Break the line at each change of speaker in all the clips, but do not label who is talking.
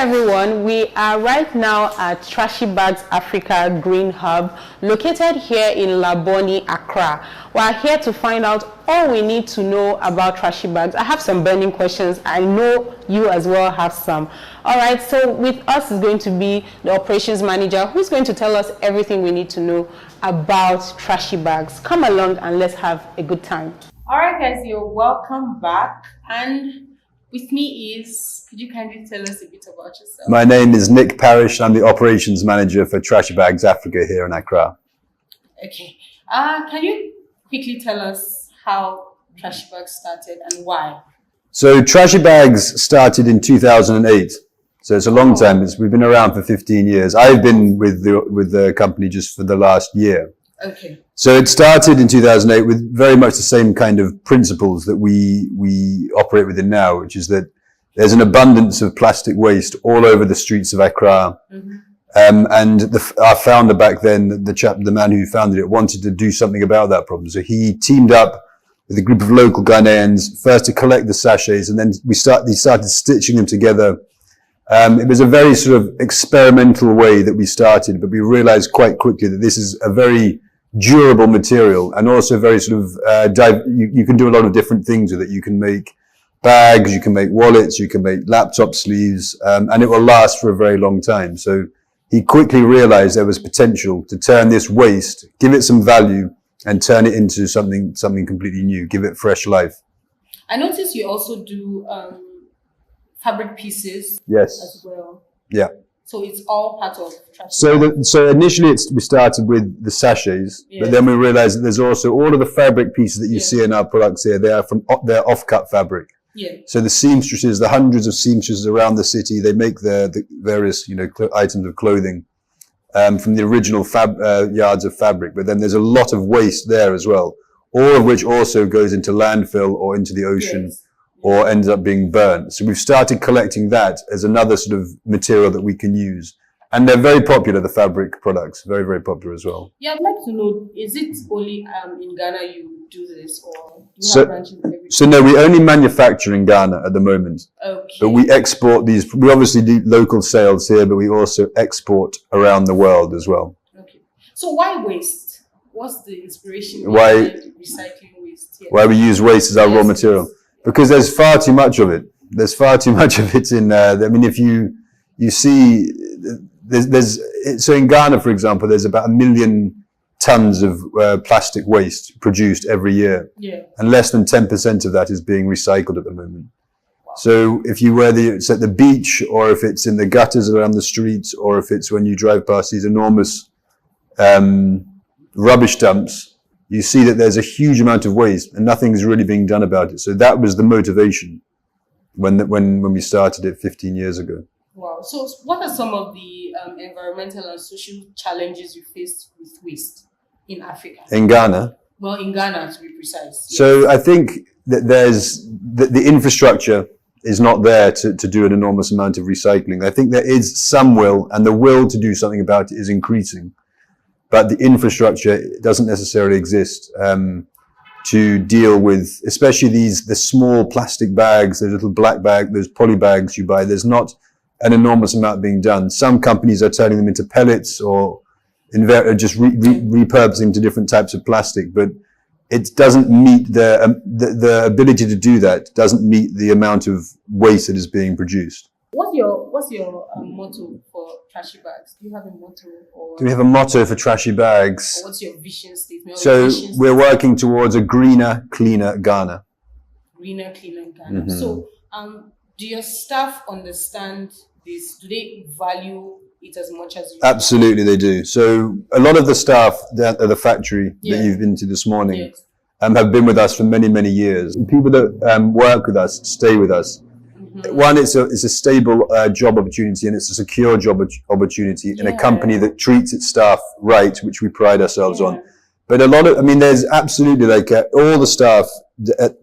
everyone, we are right now at Trashy Bags Africa Green Hub, located here in Laboni, Accra. We are here to find out all we need to know about Trashy Bags. I have some burning questions. I know you as well have some. All right, so with us is going to be the operations manager, who's going to tell us everything we need to know about Trashy Bags. Come along and let's have a good time. All right, guys, you're welcome back. And with me is, could you kindly tell us a bit about yourself?
My name is Nick Parrish. I'm the operations manager for Trashy Bags Africa here in Accra.
Okay. Can you quickly tell us how Trashy Bags started and why?
So Trashy Bags started in 2008. So it's a long time. We've been around for 15 years. I've been with the company just for the last year.
Okay.
So it started in 2008 with very much the same kind of principles that we operate within now, which is that there's an abundance of plastic waste all over the streets of Accra.
Mm-hmm.
And our founder back then, the man who founded it, wanted to do something about that problem. So he teamed up with a group of local Ghanaians, first to collect the sachets, and then he started stitching them together. It was a very sort of experimental way that we started, but we realized quite quickly that this is a very durable material, and also very sort of you can do a lot of different things with it. You can make bags, you can make wallets, you can make laptop sleeves, and it will last for a very long time. So he quickly realized there was potential to turn this waste, give it some value, and turn it into something completely new, give it fresh life.
I noticed you also do fabric pieces.
Yes.
As well.
Yeah.
So it's all part of Trashy.
So initially we started with the sachets,
yes.
But then we realized that there's also all of the fabric pieces that you see in our products here. They're off-cut fabric.
Yeah.
So the seamstresses, the hundreds of seamstresses around the city, they make the various items of clothing from the original yards of fabric. But then there's a lot of waste there as well, all of which also goes into landfill or into the ocean. Yes. Or ends up being burnt. So we've started collecting that as another sort of material that we can use. And they're very popular, the fabric products, very, very popular as well.
Yeah, I'd like to know, is it only in Ghana you do this, or do you have branches everywhere?
So no, we only manufacture in Ghana at the moment.
Okay.
But we export these, we obviously do local sales here, but we also export around the world as well.
Okay. So why waste? What's the inspiration
behind
recycling waste? Yeah.
Why we use waste as our raw material? Because there's far too much of it. There's far too much of it in I mean, if you see, so in Ghana, for example, there's about 1 million tons of plastic waste produced every year.
Yeah. And
less than 10% of that is being recycled at the moment. Wow. So if you it's at the beach, or if it's in the gutters around the streets, or if it's when you drive past these enormous rubbish dumps, you see that there's a huge amount of waste and nothing's really being done about it. So that was the motivation when we started it 15 years ago.
Wow. So what are some of the environmental and social challenges you faced with waste in Africa?
In Ghana?
Well, in Ghana, to be precise. Yes.
So I think that there's the infrastructure is not there to do an enormous amount of recycling. I think there is some will, and the will to do something about it is increasing. But the infrastructure doesn't necessarily exist to deal with, especially the small plastic bags, those little black bags, those poly bags you buy. There's not an enormous amount being done. Some companies are turning them into pellets or just repurposing to different types of plastic, but it doesn't meet the ability to do that. Doesn't meet the amount of waste that is being produced.
What's your motto for Trashy Bags? Do you have a motto?
Do we have a motto for Trashy Bags?
Or what's your vision statement?
So we're working towards a greener, cleaner Ghana.
Greener, cleaner Ghana. Mm-hmm. So do your staff understand this? Do they value it as much as you?
Absolutely, they do. So a lot of the staff at the factory that you've been to this morning have been with us for many, many years. And people that work with us stay with us. Mm-hmm. One, it's a stable job opportunity, and it's a secure job opportunity in a company that treats its staff right, which we pride ourselves on. But there's absolutely all the staff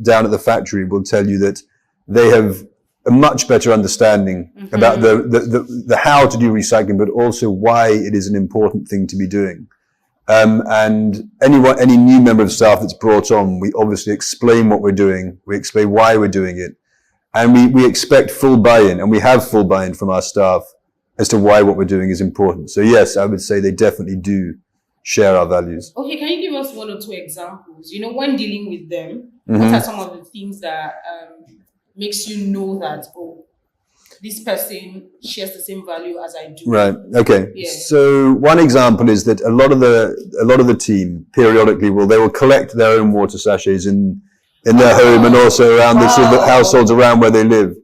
down at the factory will tell you that they have a much better understanding about the how to do recycling, but also why it is an important thing to be doing. And any new member of staff that's brought on, we obviously explain what we're doing, we explain why we're doing it. And we expect full buy-in, and we have full buy-in from our staff as to why what we're doing is important. So yes, I would say they definitely do share our values.
Okay, can you give us one or two examples? You know, when dealing with them, what are some of the things that makes you know that, oh, this person shares the same value as I do?
Right. Okay. Yeah. So one example is that a lot of the team periodically will collect their own water sachets in their home and also around the sort of households around where they live.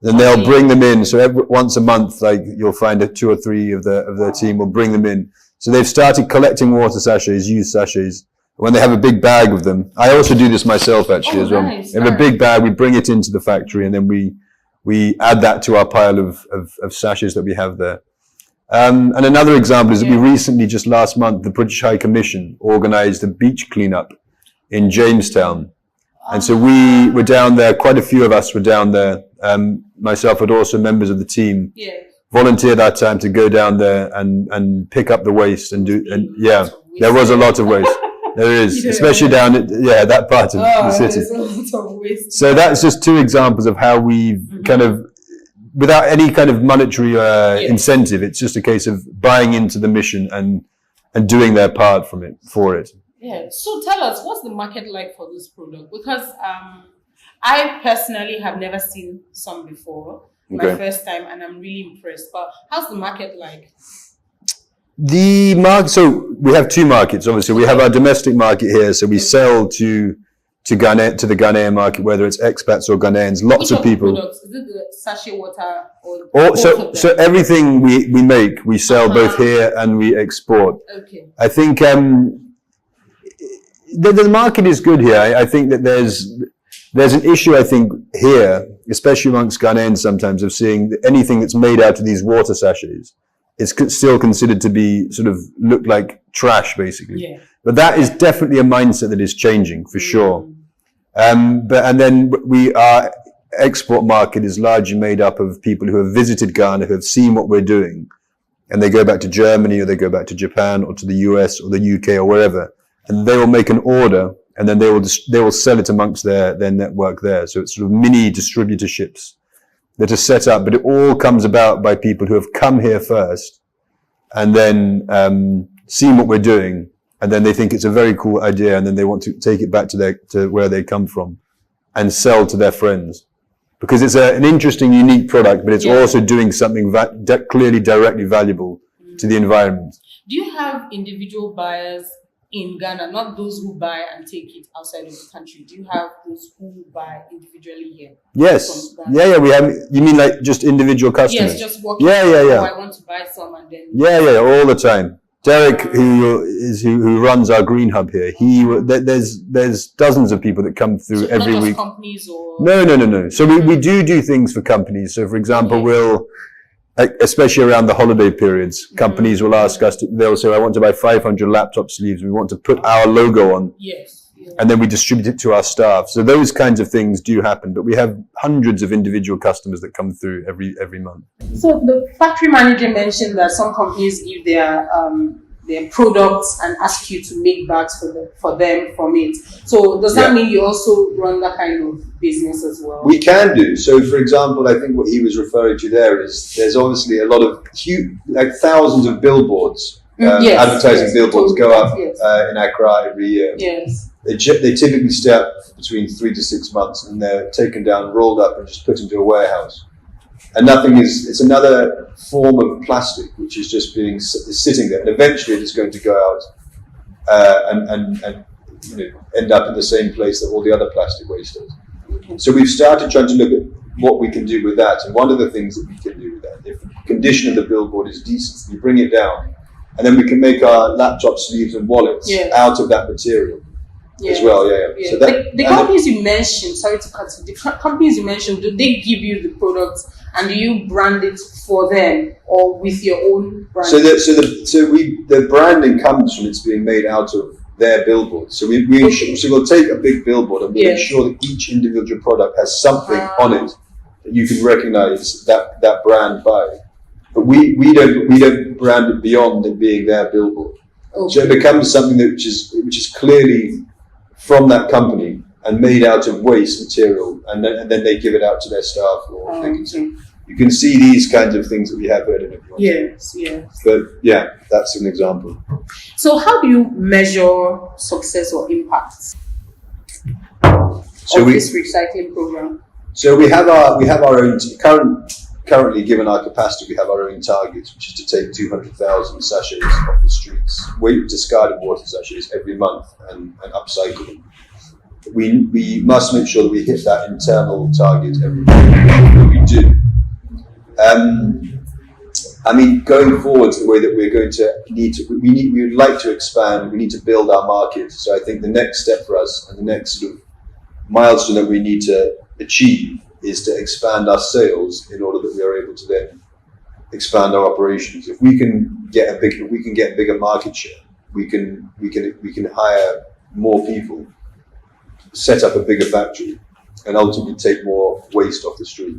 Then they'll bring them in. So once a month, like you'll find that 2 or 3 of their team will bring them in. So they've started collecting water sachets, used sachets. When they have a big bag of them, I also do this myself actually as well.
Nice,
we have a big bag, we bring it into the factory, and then we add that to our pile of sachets that we have there. And another example is that we recently, just last month, the British High Commission organised a beach cleanup in Jamestown. And so we were down there, quite a few of us were down there, myself but also members of the team, volunteered our time to go down there and pick up the waste and there was a lot of waste. There is, especially down at, that part of the city.
There's a lot of waste.
So that's just 2 examples of how we've kind of, without any kind of monetary incentive, it's just a case of buying into the mission and doing their part for it.
Yeah. So tell us, what's the market like for this product? Because I personally have never seen some before. My first time, and I'm really impressed. But how's the market like?
The market. So we have 2 markets. Obviously, we have our domestic market here. So we sell to the Ghanaian market, whether it's expats or Ghanaians. Lots of people.
Products? Is it the sachet water or
so everything we make, we sell both here and we export.
Okay.
I think the market is good here. I think that there's an issue, I think, here, especially amongst Ghanaians sometimes, of seeing that anything that's made out of these water sachets is still considered to be sort of look like trash, basically. Yeah. But that is definitely a mindset that is changing for sure. And then our export market is largely made up of people who have visited Ghana, who have seen what we're doing, and they go back to Germany or they go back to Japan or to the US or the UK or wherever, and they will make an order, and then they will sell it amongst their network there. So it's sort of mini distributorships that are set up, but it all comes about by people who have come here first and then seen what we're doing, and then they think it's a very cool idea, and then they want to take it back to where they come from and sell to their friends. Because it's an interesting, unique product, but it's also doing something clearly directly valuable to the environment.
Do you have individual buyers in Ghana, not those who buy and take it outside of the country? Do you have those who buy individually here?
Yes. Yeah, we have. You mean like just individual customers?
Yes, just walking.
Yeah.
Oh, I want to buy some and then.
Yeah, all the time. Derek, who runs our green hub here, there's dozens of people that come through every
not just
week.
Companies or.
No. So we do things for companies. So for example, we'll, especially around the holiday periods, companies will ask us they'll say, I want to buy 500 laptop sleeves. We want to put our logo on.
Yes.
And then we distribute it to our staff. So those kinds of things do happen, but we have hundreds of individual customers that come through every month.
So the factory manager mentioned that some companies give their products and ask you to make bags for them from it. So does that mean you also run that kind of business as well?
We can do. So for example, I think what he was referring to there is there's obviously a lot of huge, like thousands of billboards, advertising billboards go up in Accra every year.
Yes.
They typically stay up between 3 to 6 months, and they're taken down, rolled up, and just put into a warehouse. And it's another form of plastic which is just sitting there, and eventually it's going to go out and end up in the same place that all the other plastic waste is. Okay. So we've started trying to look at what we can do with that, and one of the things that we can do with that, if the condition of the billboard is decent, we bring it down, and then we can make our laptop sleeves and wallets out of that material. As well, So
the companies you mentioned, sorry to cut you, the companies you mentioned, do they give you the products and do you brand it for them or with your own brand? So
the branding comes from it's being made out of their billboard. So we'll take a big billboard and we'll ensure that each individual product has something on it that you can recognize that brand by. But we don't brand it beyond it being their billboard. Okay. So it becomes something which is clearly from that company, and made out of waste material, and then they give it out to their staff or they can. You can see these kinds of things that we have heard in it.
Yes.
But yeah, that's an example.
So how do you measure success or impact of this recycling program?
So we have our own currently, given our capacity, we have our own targets, which is to take 200,000 sachets off the streets, discarded water sachets every month, and upcycle them. We must make sure that we hit that internal target every month. We do. I mean, going forward, the way that we're going to we would like to expand. We need to build our market. So I think the next step for us, and the next sort of milestone that we need to achieve, is to expand our sales in order that we are able to then expand our operations. If we can get bigger market share, we can hire more people, set up a bigger factory, and ultimately take more waste off the street.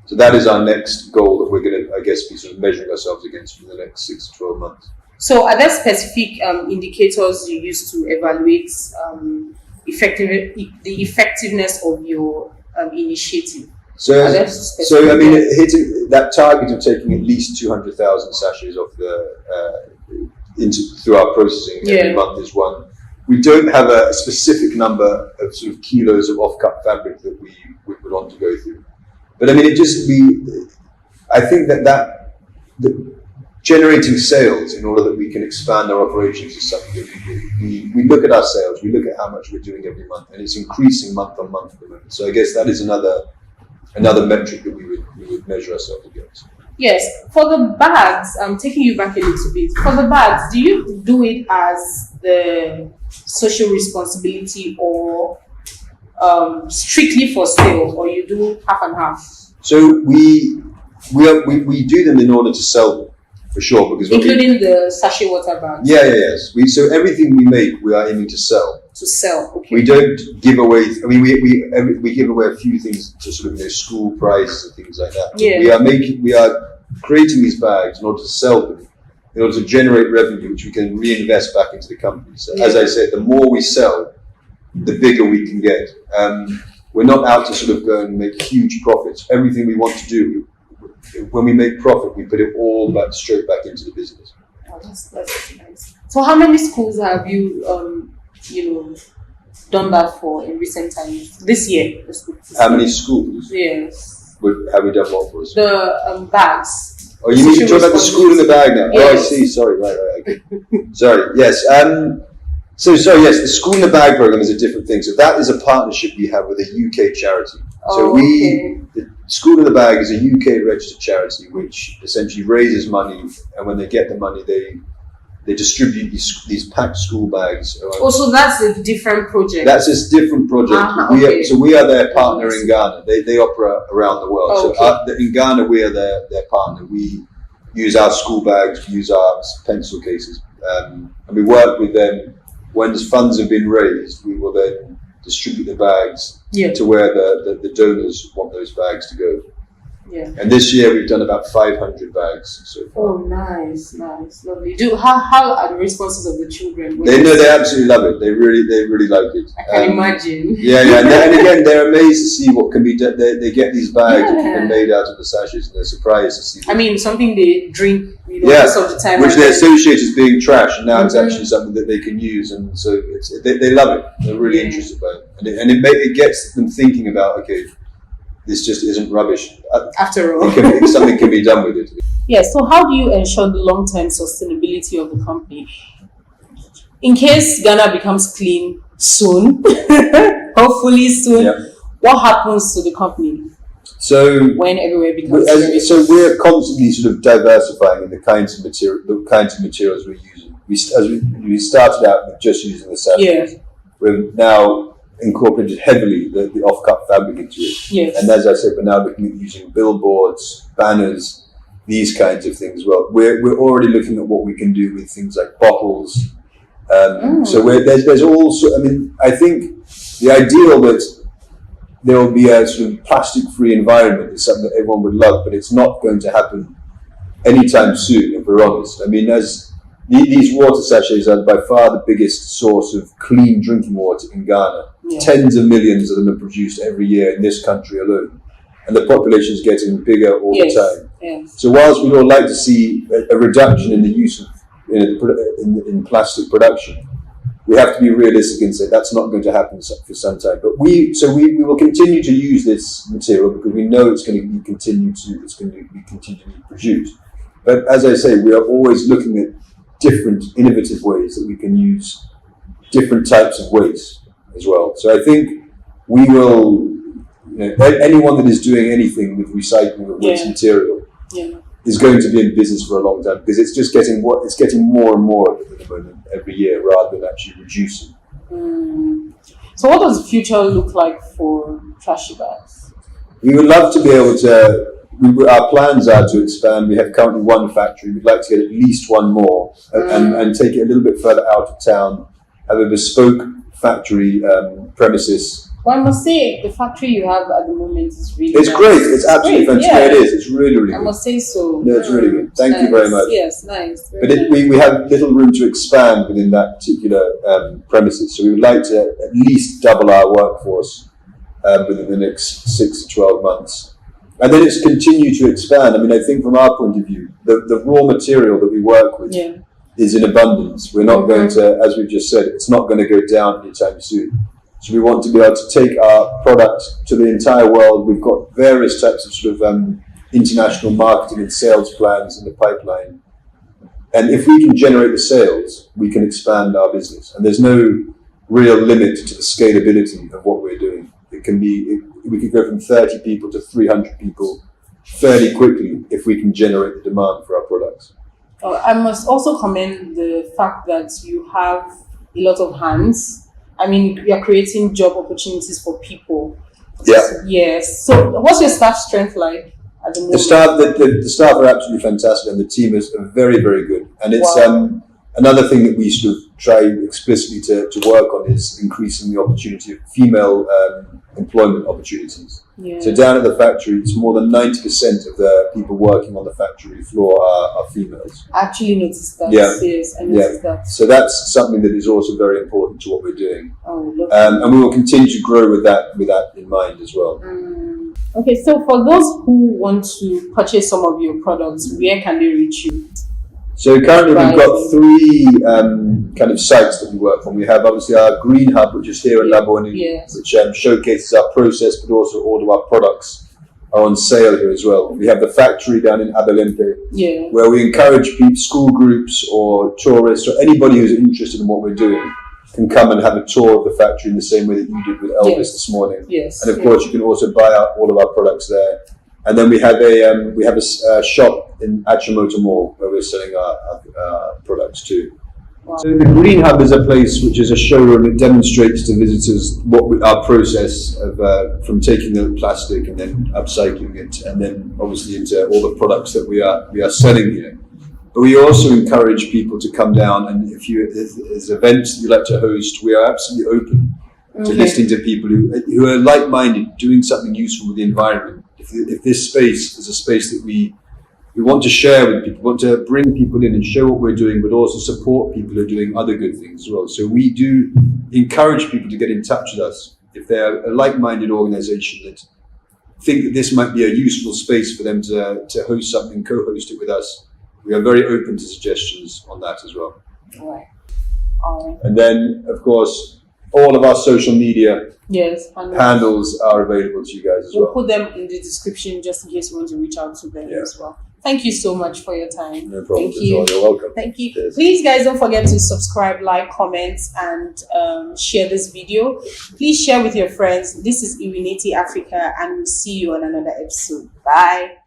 So that is our next goal that we're going to, I guess, be sort of measuring ourselves against for the next 6 to 12 months.
So are there specific indicators you use to evaluate the effectiveness of your initiative?
So I mean, hitting that target of taking at least 200,000 sachets off through our processing every month is one. We don't have a specific number of sort of kilos of off-cut fabric that we would want to go through. But I mean, I think that generating sales in order that we can expand our operations is something that we look at our sales, we look at how much we're doing every month, and it's increasing month on month at the moment. So I guess that is another metric that we would measure ourselves against.
Yes. For the bags, I'm taking you back a little bit. For the bags, do you do it as the social responsibility or strictly for sale, or you do half and half?
So we do them in order to sell them, for sure, because
including the sachet water bags.
Yes. So everything we make, we are aiming to sell.
To sell, okay.
We don't give away. I mean, we give away a few things to sort of school prices and things like that.
Yeah.
We are creating these bags in order to sell them, in order to generate revenue, which we can reinvest back into the company. So as I said, the more we sell, the bigger we can get. We're not out to sort of go and make huge profits. Everything we want to do, when we make profit, we put it all straight back into the business.
Oh, that's nice. So how many schools have you done that for in recent times? This year?
How many schools?
Yes.
Have we done what for us?
The bags.
Oh, you mean to talk about the school in the bag now? Yes. Oh, I see. Sorry. Right. Okay. Sorry. Yes. Yes, the School in the Bag program is a different thing. So that is a partnership we have with a UK charity. The School in the Bag is a UK registered charity which essentially raises money, and when they get the money, they distribute these packed school bags.
So that's a different project.
That's a different project. We are their partner in Ghana. They operate around the world. So in Ghana, we are their partner. We use our school bags, we use our pencil cases, and we work with them. When funds have been raised, we will then distribute the bags to where the donors want those bags to go.
Yeah.
And this year we've done about 500 bags so far.
Oh, nice, lovely. How are the responses of the children?
They absolutely love it. They really like it.
I can imagine.
And again, they're amazed to see what can be done. They get these bags which have been made out of the sachets, and they're surprised to see them.
I mean, something they drink, most of the time,
which they associate as being trash, and now it's actually something that they can use, and so they love it. They're really interested by it, and it gets them thinking about, okay, this just isn't rubbish.
After all,
something can be done with it.
Yes. So how do you ensure the long-term sustainability of the company? In case Ghana becomes clean soon, hopefully soon, what happens to the company?
So
when everywhere becomes
so we're constantly sort of diversifying in the kinds of materials we're using. We started out with just using the sachets. We're now incorporated heavily the off-cut fabric into it.
Yes.
And as I said, we're now looking at using billboards, banners, these kinds of things as well. We're already looking at what we can do with things like bottles. So there's also, I mean, I think the ideal that there will be a sort of plastic-free environment is something that everyone would love, but it's not going to happen anytime soon, if we're honest. I mean, these water sachets are by far the biggest source of clean drinking water in Ghana. Tens of millions of them are produced every year in this country alone. And the population is getting bigger all the time.
Yes.
So whilst we'd all like to see a reduction in the use of in plastic production, we have to be realistic and say that's not going to happen for some time. But we will continue to use this material because we know it's going to be continued to be produced. But as I say, we are always looking at different innovative ways that we can use different types of waste as well. So I think we will, anyone that is doing anything with recycling of waste material is going to be in business for a long time because it's just getting more and more at the moment every year rather than actually reducing.
So what does the future look like for Trashy Bags?
We would love to be able to. Our plans are to expand. We have currently one factory. We'd like to get at least one more and take it a little bit further out of town. Have a bespoke factory premises.
Well, I must say, the factory you have at the moment is really
It's
nice.
great. It's absolutely fantastic.
Yeah.
It is. It's really, really good.
I must say so.
No, it's really good. Thank you very much.
Yes, nice.
But we have little room to expand within that particular premises. So we would like to at least double our workforce within the next 6 to 12 months. And then it's continue to expand. I mean, I think from our point of view, the raw material that we work with is in abundance. We're not going to, as we've just said, it's not going to go down anytime soon. So we want to be able to take our product to the entire world. We've got various types of sort of international marketing and sales plans in the pipeline. And if we can generate the sales, we can expand our business. And there's no real limit to the scalability of what we're doing. It can be, we could go from 30 people to 300 people fairly quickly if we can generate the demand for our products.
I must also commend the fact that you have a lot of hands. I mean, you are creating job opportunities for people.
Yeah.
Yes. So what's your staff strength like at the moment?
The staff are absolutely fantastic and the team is very, very good. And it's another thing that we sort of try explicitly to work on is increasing the opportunity of female employment opportunities.
Yeah.
So down at the factory, it's more than 90% of the people working on the factory floor are females.
I actually noticed that.
Yeah.
Yes, I noticed that.
So that's something that is also very important to what we're doing.
Oh, look.
And we will continue to grow with that in mind as well.
Okay, so for those who want to purchase some of your products, where can they reach you?
So currently we've got 3 kind of sites that we work on. We have obviously our Green Hub, which is here in Laboni, which showcases our process, but also all of our products are on sale here as well. We have the factory down in Abelempe, where we encourage people, school groups or tourists or anybody who's interested in what we're doing can come and have a tour of the factory in the same way that you did with Elvis this morning.
Yes.
And of course, you can also buy all of our products there. And then we have a shop in Achimota Mall where we're selling our products too. Wow. So the Green Hub is a place which is a showroom that demonstrates to visitors our process of from taking the plastic and then upcycling it, and then obviously into all the products that we are selling here. But we also encourage people to come down, and if there's events that you like to host, we are absolutely open to listening to people who are like-minded, doing something useful with the environment. If this space is a space that we want to share with people, want to bring people in and show what we're doing, but also support people who are doing other good things as well. So we do encourage people to get in touch with us if they're a like-minded organization that think that this might be a useful space for them to host something, co-host it with us. We are very open to suggestions on that as well.
All right.
And then, of course, all of our social media handles are available to you guys as well.
We'll put them in the description just in case you want to reach out to them as well. Thank you so much for your time.
No problem.
Thank you.
You're welcome.
Thank you.
Cheers.
Please, guys, don't forget to subscribe, like, comment, and share this video. Please share with your friends. This is Trashy Africa, and we'll see you on another episode. Bye.